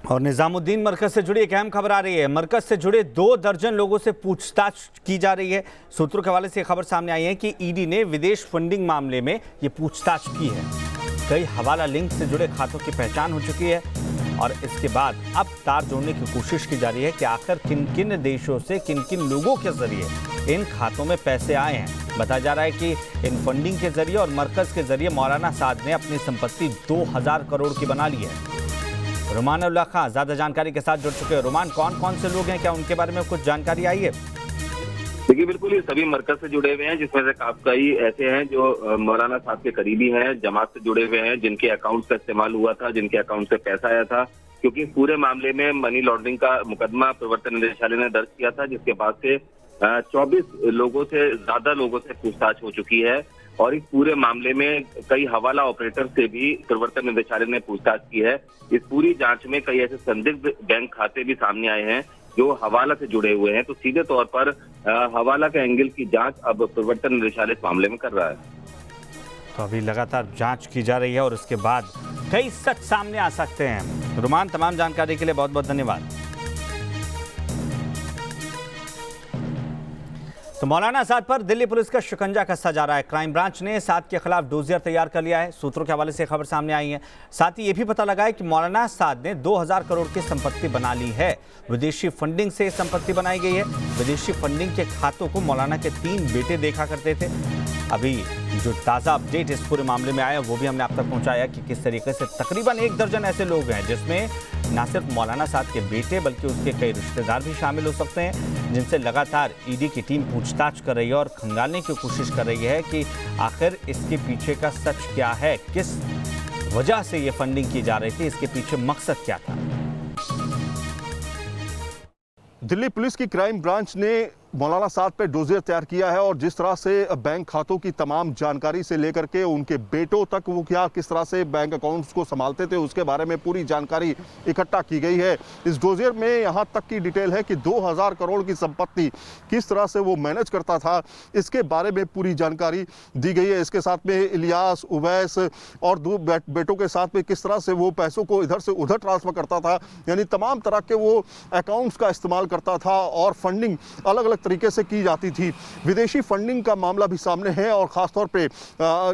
और निजामुद्दीन मरकज से जुड़ी एक अहम खबर आ रही है। मरकज से जुड़े 2 दर्जन लोगों से पूछताछ की जा रही है। सूत्रों के हवाले से खबर सामने आई है कि ईडी ने विदेश फंडिंग मामले में ये पूछताछ की है। कई हवाला लिंक से जुड़े खातों की पहचान हो चुकी है और इसके बाद अब तार जोड़ने की कोशिश की जा रही है कि आखिर किन किन देशों से किन किन लोगों के जरिए इन खातों में पैसे आए हैं। बताया जा रहा है कि इन फंडिंग के जरिए और मरकज के जरिए मौलाना साद ने अपनी संपत्ति 2000 करोड़ की बना ली है। रुमान उल्लाह खां ज्यादा जानकारी के साथ जुड़ चुके हैं। रुमान, कौन कौन से लोग हैं, क्या उनके बारे में कुछ जानकारी आई है? देखिए, बिल्कुल ये सभी मरकज से जुड़े हुए हैं, जिसमें से कई ऐसे हैं जो मौलाना साहब के करीबी हैं, जमात से जुड़े हुए हैं, जिनके अकाउंट का इस्तेमाल हुआ था, जिनके अकाउंट से पैसा आया था। क्योंकि पूरे मामले में मनी लॉन्ड्रिंग का मुकदमा प्रवर्तन निदेशालय ने दर्ज किया था, जिसके बाद से 24 लोगों से ज्यादा लोगों से पूछताछ हो चुकी है और इस पूरे मामले में कई हवाला ऑपरेटर से भी प्रवर्तन निदेशालय ने पूछताछ की है। इस पूरी जांच में कई ऐसे संदिग्ध बैंक खाते भी सामने आए हैं जो हवाला से जुड़े हुए हैं। तो सीधे तौर पर हवाला के एंगल की जांच अब प्रवर्तन निदेशालय इस मामले में कर रहा है। तो अभी लगातार जांच की जा रही है और उसके बाद कई सच सामने आ सकते हैं। रुमान, तमाम जानकारी के लिए बहुत बहुत धन्यवाद। तो मौलाना साद पर दिल्ली पुलिस का शिकंजा कसता जा रहा है। क्राइम ब्रांच ने साद के खिलाफ डोजियर तैयार कर लिया है। सूत्रों के हवाले से खबर सामने आई है। साथ ही ये भी पता लगा है कि मौलाना साद ने 2000 करोड़ की संपत्ति बना ली है। विदेशी फंडिंग से संपत्ति बनाई गई है। विदेशी फंडिंग के खातों को मौलाना के 3 बेटे देखा करते थे। अभी जो ताज़ा अपडेट इस पूरे मामले में आया वो भी हमने आप तक पहुंचाया कि किस तरीके से तकरीबन 1 दर्जन ऐसे लोग हैं जिसमें न सिर्फ मौलाना साद के बेटे बल्कि उसके कई रिश्तेदार भी शामिल हो सकते हैं, जिनसे लगातार ईडी की टीम पूछताछ कर रही है और खंगालने की कोशिश कर रही है कि आखिर इसके पीछे का सच क्या है, किस वजह से ये फंडिंग की जा रही थी, इसके पीछे मकसद क्या था। दिल्ली पुलिस की क्राइम ब्रांच ने मौलाना साद पे डोजियर तैयार किया है और जिस तरह से बैंक खातों की तमाम जानकारी से लेकर के उनके बेटों तक वो किस तरह से बैंक अकाउंट्स को संभालते थे उसके बारे में पूरी जानकारी इकट्ठा की गई है। इस डोजियर में यहाँ तक की डिटेल है कि 2000 करोड़ की संपत्ति किस तरह से वो मैनेज करता था, इसके बारे में पूरी जानकारी दी गई है। इसके साथ में इलियास, उवैस और 2 बेटों के साथ में किस तरह से वो पैसों को इधर से उधर ट्रांसफर करता था, यानी तमाम तरह के वो अकाउंट्स का इस्तेमाल करता था और फंडिंग अलग अलग तरीके से की जाती थी। विदेशी फंडिंग का मामला भी सामने है और खासतौर पे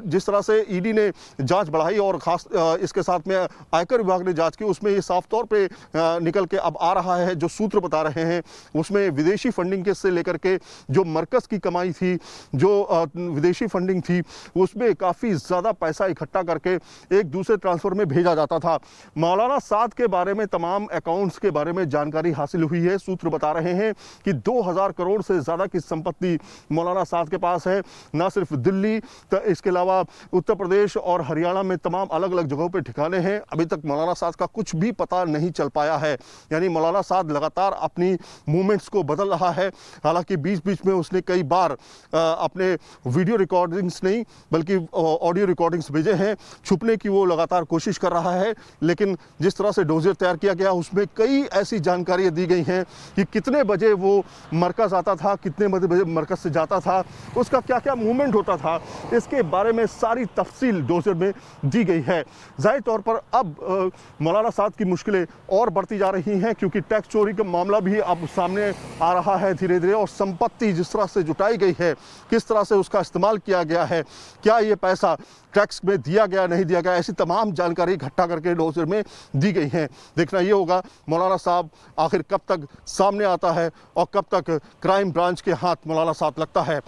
जिस तरह से ईडी ने जांच बढ़ाई और खास इसके साथ में आयकर विभाग ने जांच की, उसमें ये साफ तौर पे निकल के अब आ रहा है, जो सूत्र बता रहे हैं उसमें विदेशी फंडिंग के से लेकर के जो मरकज की कमाई थी, जो विदेशी फंडिंग थी, उसमें काफ़ी ज़्यादा पैसा इकट्ठा करके एक दूसरे ट्रांसफर में भेजा जाता था। मौलाना साद के बारे में तमाम अकाउंट्स के बारे में जानकारी हासिल हुई है। सूत्र बता रहे हैं कि 2000 करोड़ से ज़्यादा की संपत्ति मौलाना साद के पास है। ना सिर्फ दिल्ली, तो इसके अलावा उत्तर प्रदेश और हरियाणा में तमाम अलग अलग जगहों पे ठिकाने हैं। अभी तक मौलाना साद का कुछ भी पता नहीं चल पाया है, यानी मौलाना साद लगातार अपनी मूवमेंट्स को बदल रहा है। हालांकि बीच बीच में उसने कई बार अपने वीडियो रिकॉर्डिंग्स नहीं बल्कि ऑडियो रिकॉर्डिंग्स भेजे हैं, छुपने की वो लगातार कोशिश कर रहा है। लेकिन जिस तरह से डोजियर तैयार किया गया उसमें कई ऐसी जानकारियाँ दी गई हैं कि कितने बजे वो मरकज आता था, कितने बजे मरकज से जाता था, उसका क्या क्या मूवमेंट होता था, इसके बारे में सारी तफसील डोजियर में दी गई है। जाहिर तौर पर अब मौलाना साद की मुश्किलें और बढ़ती जा रही हैं क्योंकि टैक्स चोरी का मामला भी अब सामने आ रहा है धीरे धीरे, और संपत्ति जिस तरह से जुटाई गई है, किस तरह से उसका इस्तेमाल किया गया है, क्या ये पैसा टैक्स में दिया गया नहीं दिया गया, ऐसी तमाम जानकारी इकट्ठा करके डोजियर में दी गई है। देखना ये होगा मौलाना साहब आखिर कब तक सामने आता है और कब तक क्राइम ब्रांच के हाथ मौलाना साहब लगता है।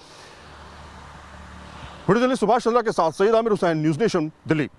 वीडियो जर्नलिस्ट सुभाष चंद्रा के साथ सईद आमिर हुसैन, न्यूज़ नेशन, दिल्ली।